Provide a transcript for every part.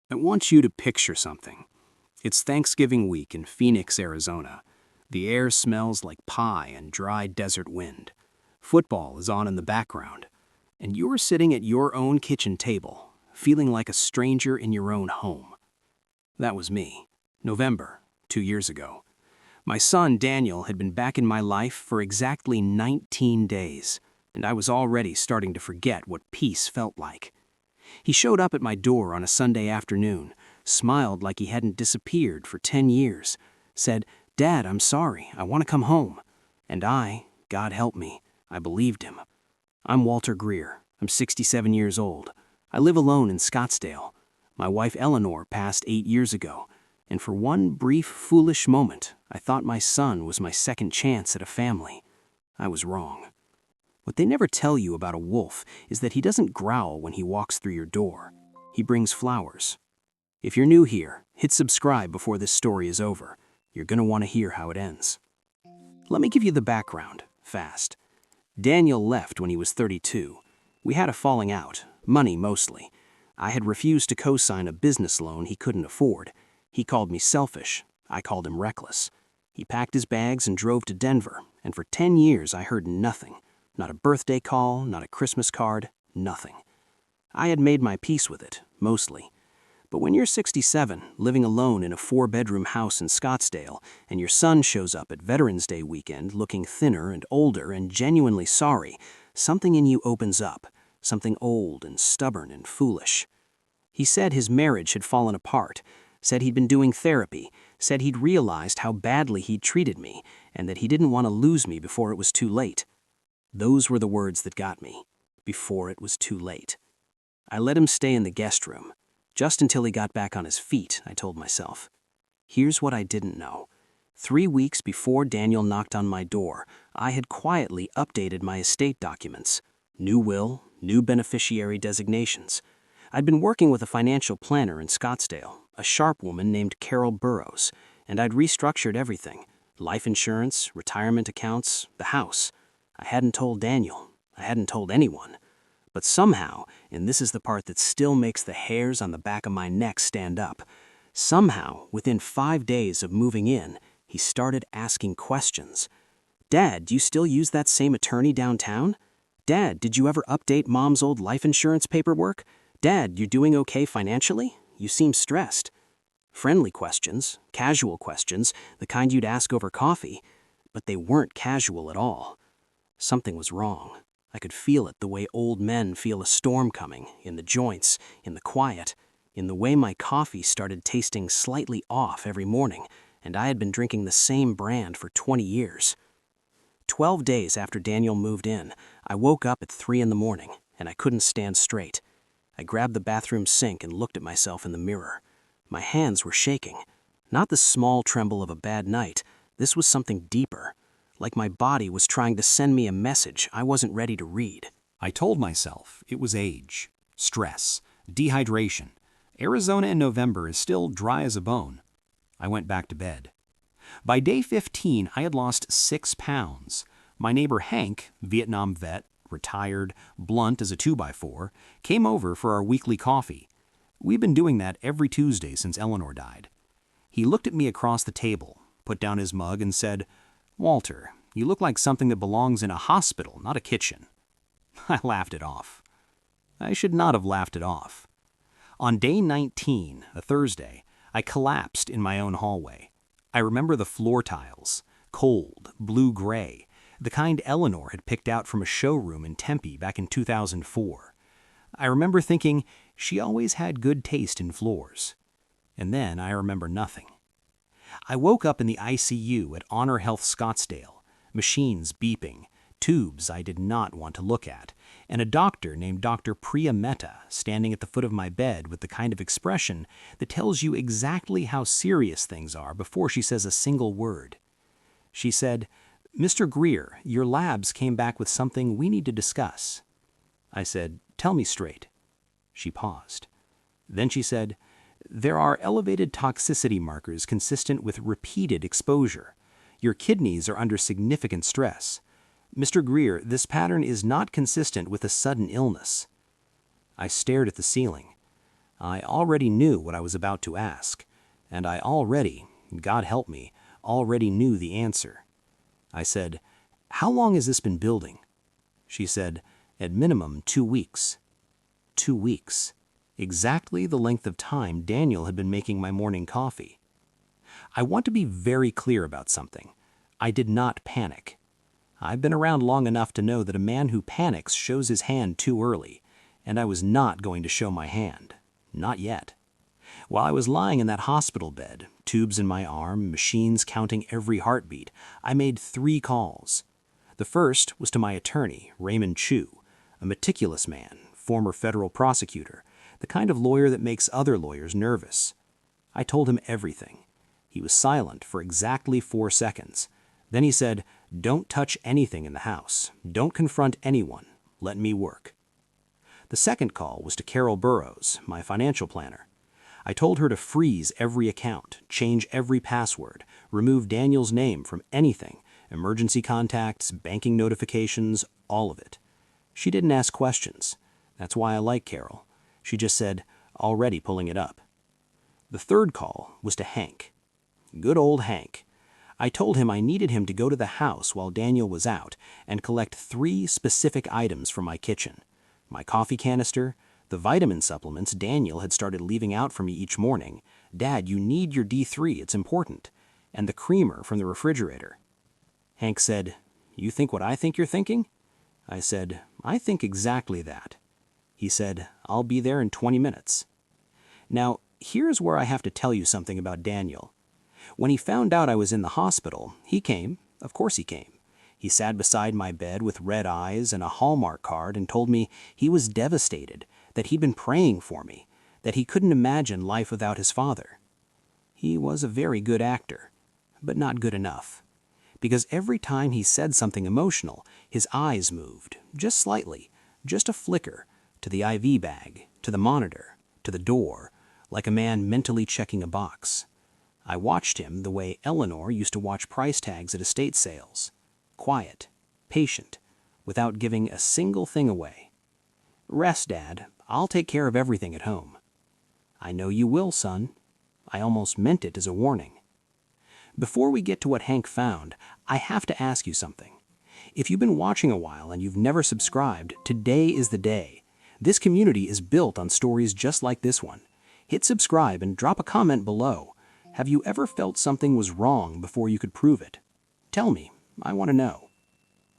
I want you to picture something. It's Thanksgiving week in Phoenix, Arizona. The air smells like pie and dry desert wind. Football is on in the background. And you're sitting at your own kitchen table, feeling like a stranger in your own home. That was me. November, 2 years ago. My son, Daniel, had been back in my life for exactly 19 days, and I was already starting to forget what peace felt like. He showed up at my door on a Sunday afternoon, smiled like he hadn't disappeared for 10 years, said, "Dad, I'm sorry, I want to come home." And God help me, I believed him. I'm Walter Greer. I'm 67 years old. I live alone in Scottsdale. My wife Eleanor passed 8 years ago, and for one brief, foolish moment, I thought my son was my second chance at a family. I was wrong. What they never tell you about a wolf is that he doesn't growl when he walks through your door. He brings flowers. If you're new here, hit subscribe before this story is over. You're going to want to hear how it ends. Let me give you the background, fast. Daniel left when he was 32. We had a falling out, money mostly. I had refused to co-sign a business loan he couldn't afford. He called me selfish. I called him reckless. He packed his bags and drove to Denver, and for 10 years I heard nothing. Not a birthday call, not a Christmas card, nothing. I had made my peace with it, mostly. But when you're 67, living alone in a 4-bedroom house in Scottsdale, and your son shows up at Veterans Day weekend looking thinner and older and genuinely sorry, something in you opens up, something old and stubborn and foolish. He said his marriage had fallen apart, said he'd been doing therapy, said he'd realized how badly he'd treated me, and that he didn't want to lose me before it was too late. Those were the words that got me, before it was too late. I let him stay in the guest room, just until he got back on his feet, I told myself. Here's what I didn't know. 3 weeks before Daniel knocked on my door, I had quietly updated my estate documents. New will, new beneficiary designations. I'd been working with a financial planner in Scottsdale, a sharp woman named Carol Burrows, and I'd restructured everything. Life insurance, retirement accounts, the house. I hadn't told Daniel. I hadn't told anyone. But somehow, and this is the part that still makes the hairs on the back of my neck stand up, somehow, within 5 days of moving in, he started asking questions. "Dad, do you still use that same attorney downtown? Dad, did you ever update Mom's old life insurance paperwork? Dad, you're doing okay financially? You seem stressed." Friendly questions, casual questions, the kind you'd ask over coffee, but they weren't casual at all. Something was wrong. I could feel it the way old men feel a storm coming, in the joints, in the quiet, in the way my coffee started tasting slightly off every morning, and I had been drinking the same brand for 20 years. 12 days after Daniel moved in, I woke up at 3 in the morning, and I couldn't stand straight. I grabbed the bathroom sink and looked at myself in the mirror. My hands were shaking. Not the small tremble of a bad night. This was something deeper. Like my body was trying to send me a message I wasn't ready to read. I told myself it was age, stress, dehydration. Arizona in November is still dry as a bone. I went back to bed. By day 15, I had lost 6 pounds. My neighbor Hank, Vietnam vet, retired, blunt as a 2x4, came over for our weekly coffee. We've been doing that every Tuesday since Eleanor died. He looked at me across the table, put down his mug, and said, "Walter, you look like something that belongs in a hospital, not a kitchen." I laughed it off. I should not have laughed it off. On day 19, a Thursday, I collapsed in my own hallway. I remember the floor tiles, cold, blue-gray, the kind Eleanor had picked out from a showroom in Tempe back in 2004. I remember thinking she always had good taste in floors. And then I remember nothing. I woke up in the ICU at Honor Health Scottsdale, machines beeping, tubes I did not want to look at, and a doctor named Dr. Priya Mehta standing at the foot of my bed with the kind of expression that tells you exactly how serious things are before she says a single word. She said, "Mr. Greer, your labs came back with something we need to discuss." I said, "Tell me straight." She paused. Then she said, "There are elevated toxicity markers consistent with repeated exposure. Your kidneys are under significant stress. Mr. Greer, this pattern is not consistent with a sudden illness." I stared at the ceiling. I already knew what I was about to ask, and I already, God help me, already knew the answer. I said, "How long has this been building?" She said, "At minimum 2 weeks." 2 weeks. Exactly the length of time Daniel had been making my morning coffee. I want to be very clear about something. I did not panic. I've been around long enough to know that a man who panics shows his hand too early, and I was not going to show my hand. Not yet. While I was lying in that hospital bed, tubes in my arm, machines counting every heartbeat, I made 3 calls. The first was to my attorney, Raymond Chu, a meticulous man, former federal prosecutor, the kind of lawyer that makes other lawyers nervous. I told him everything. He was silent for exactly 4 seconds. Then he said, "Don't touch anything in the house. Don't confront anyone. Let me work." The second call was to Carol Burrows, my financial planner. I told her to freeze every account, change every password, remove Daniel's name from anything, emergency contacts, banking notifications, all of it. She didn't ask questions. That's why I like Carol. She just said, "Already pulling it up." The third call was to Hank. Good old Hank. I told him I needed him to go to the house while Daniel was out and collect 3 specific items from my kitchen: my coffee canister, the vitamin supplements Daniel had started leaving out for me each morning. "Dad, you need your D3, it's important," and the creamer from the refrigerator. Hank said, "You think what I think you're thinking?" I said, "I think exactly that." He said, "I'll be there in 20 minutes. Now, here's where I have to tell you something about Daniel. When he found out I was in the hospital, he came. Of course he came. He sat beside my bed with red eyes and a Hallmark card and told me he was devastated, that he'd been praying for me, that he couldn't imagine life without his father. He was a very good actor, but not good enough. Because every time he said something emotional, his eyes moved, just slightly, just a flicker, to the IV bag, to the monitor, to the door, like a man mentally checking a box. I watched him the way Eleanor used to watch price tags at estate sales. Quiet, patient, without giving a single thing away. "Rest, Dad. I'll take care of everything at home." "I know you will, son." I almost meant it as a warning. Before we get to what Hank found, I have to ask you something. If you've been watching a while and you've never subscribed, today is the day. This community is built on stories just like this one. Hit subscribe and drop a comment below. Have you ever felt something was wrong before you could prove it? Tell me, I want to know.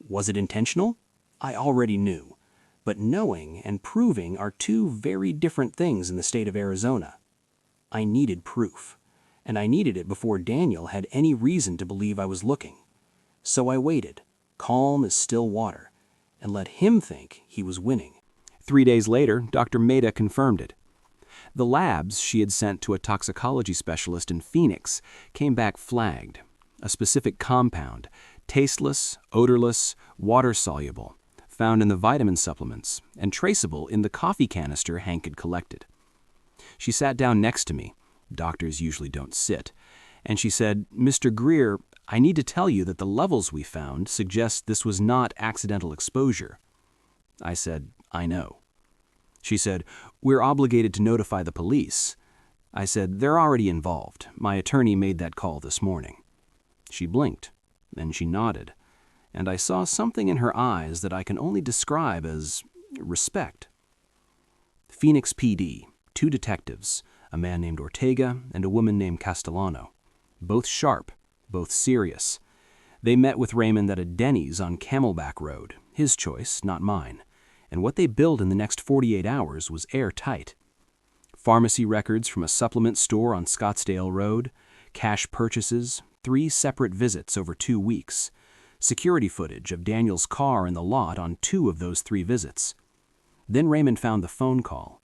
Was it intentional? I already knew. But knowing and proving are 2 very different things in the state of Arizona. I needed proof, and I needed it before Daniel had any reason to believe I was looking. So I waited, calm as still water, and let him think he was winning. 3 days later, Dr. Mehta confirmed it. The labs she had sent to a toxicology specialist in Phoenix came back flagged. A specific compound, tasteless, odorless, water-soluble, found in the vitamin supplements and traceable in the coffee canister Hank had collected. She sat down next to me. Doctors usually don't sit. And she said, "Mr. Greer, I need to tell you that the levels we found suggest this was not accidental exposure." I said, "I know." She said, "We're obligated to notify the police." I said, "They're already involved. My attorney made that call this morning." She blinked, then she nodded, and I saw something in her eyes that I can only describe as respect. Phoenix PD, 2 detectives, a man named Ortega and a woman named Castellano. Both sharp, both serious. They met with Raymond at a Denny's on Camelback Road, his choice, not mine. And what they billed in the next 48 hours was airtight. Pharmacy records from a supplement store on Scottsdale Road, cash purchases, 3 separate visits over 2 weeks, security footage of Daniel's car in the lot on 2 of those 3 visits. Then Raymond found the phone call.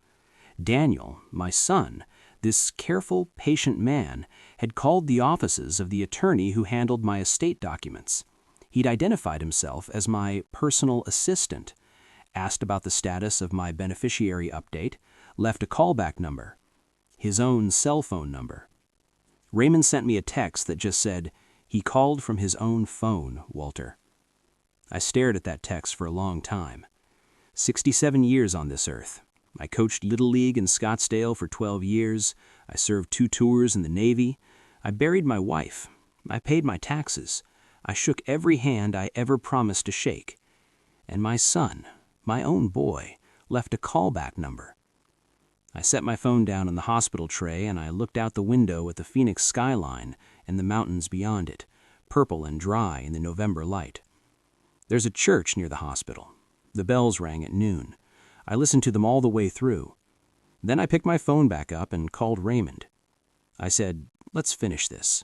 Daniel, my son, this careful, patient man, had called the offices of the attorney who handled my estate documents. He'd identified himself as my personal assistant, asked about the status of my beneficiary update, left a callback number, his own cell phone number. Raymond sent me a text that just said, "He called from his own phone, Walter." I stared at that text for a long time. 67 years on this earth, I coached Little League in Scottsdale for 12 years. I served 2 tours in the Navy. I buried my wife. I paid my taxes. I shook every hand I ever promised to shake. And my son, my own boy, left a callback number. I set my phone down on the hospital tray and I looked out the window at the Phoenix skyline and the mountains beyond it, purple and dry in the November light. There's a church near the hospital. The bells rang at noon. I listened to them all the way through. Then I picked my phone back up and called Raymond. I said, "Let's finish this."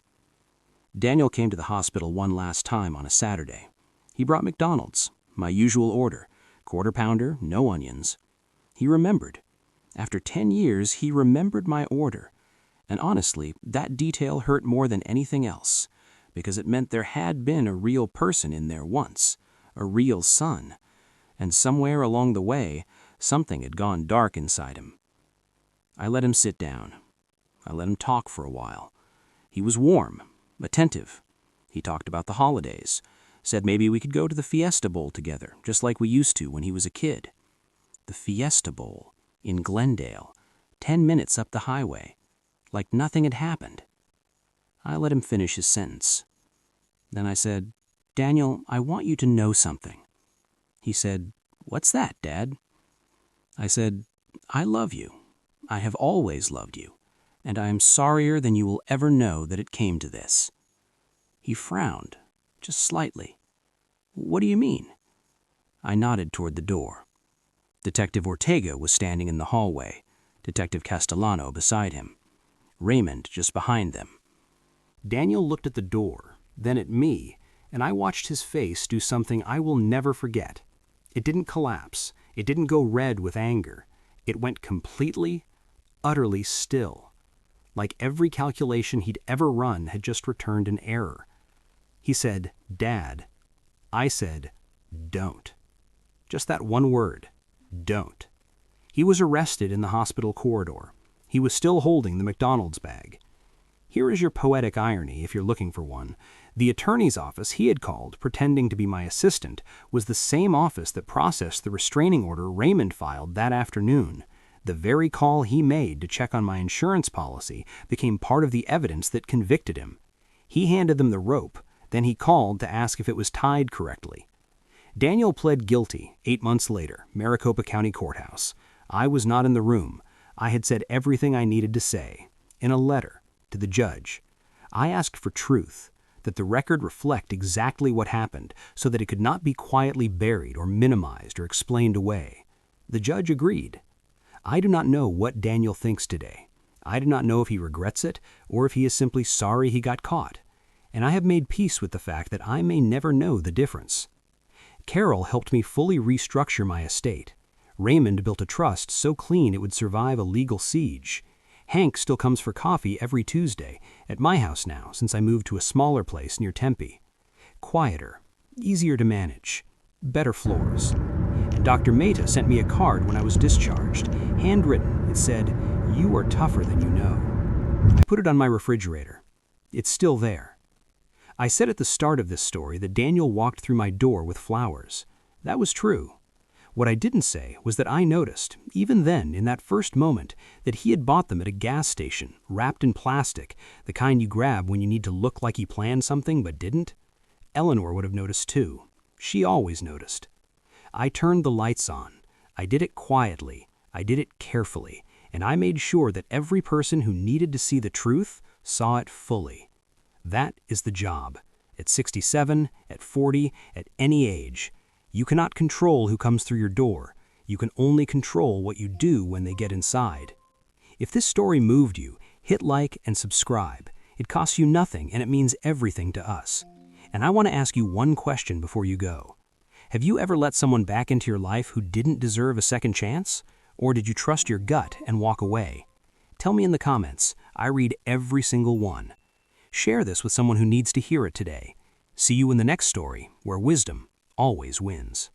Daniel came to the hospital one last time on a Saturday. He brought McDonald's, my usual order, quarter pounder, no onions. He remembered. After 10 years, he remembered my order. And honestly, that detail hurt more than anything else, because it meant there had been a real person in there once, a real son. And somewhere along the way, something had gone dark inside him. I let him sit down. I let him talk for a while. He was warm, attentive. He talked about the holidays, said maybe we could go to the Fiesta Bowl together, just like we used to when he was a kid. The Fiesta Bowl in Glendale, 10 minutes up the highway, like nothing had happened. I let him finish his sentence. Then I said, "Daniel, I want you to know something." He said, "What's that, Dad?" I said, "I love you. I have always loved you, and I am sorrier than you will ever know that it came to this." He frowned, just slightly. "What do you mean?" I nodded toward the door. Detective Ortega was standing in the hallway, Detective Castellano beside him, Raymond just behind them. Daniel looked at the door, then at me, and I watched his face do something I will never forget. It didn't collapse. It didn't go red with anger. It went completely, utterly still, like every calculation he'd ever run had just returned an error. He said, "Dad." I said, "Don't." Just that one word, don't. He was arrested in the hospital corridor. He was still holding the McDonald's bag. Here is your poetic irony, if you're looking for one. The attorney's office he had called, pretending to be my assistant, was the same office that processed the restraining order Raymond filed that afternoon. The very call he made to check on my insurance policy became part of the evidence that convicted him. He handed them the rope, then he called to ask if it was tied correctly. Daniel pled guilty 8 months later, Maricopa County Courthouse. I was not in the room. I had said everything I needed to say, in a letter, to the judge. I asked for truth, that the record reflect exactly what happened, so that it could not be quietly buried or minimized or explained away. The judge agreed. I do not know what Daniel thinks today. I do not know if he regrets it, or if he is simply sorry he got caught. And I have made peace with the fact that I may never know the difference. Carol helped me fully restructure my estate. Raymond built a trust so clean it would survive a legal siege. Hank still comes for coffee every Tuesday, at my house now since I moved to a smaller place near Tempe. Quieter, easier to manage, better floors. And Dr. Mehta sent me a card when I was discharged. Handwritten, it said, "You are tougher than you know." I put it on my refrigerator. It's still there. I said at the start of this story that Daniel walked through my door with flowers. That was true. What I didn't say was that I noticed, even then, in that first moment, that he had bought them at a gas station, wrapped in plastic, the kind you grab when you need to look like you planned something but didn't. Eleanor would have noticed too. She always noticed. I turned the lights on. I did it quietly. I did it carefully. And I made sure that every person who needed to see the truth saw it fully. That is the job. At 67, at 40, at any age. You cannot control who comes through your door. You can only control what you do when they get inside. If this story moved you, hit like and subscribe. It costs you nothing and it means everything to us. And I want to ask you one question before you go. Have you ever let someone back into your life who didn't deserve a second chance? Or did you trust your gut and walk away? Tell me in the comments. I read every single one. Share this with someone who needs to hear it today. See you in the next story, where wisdom always wins.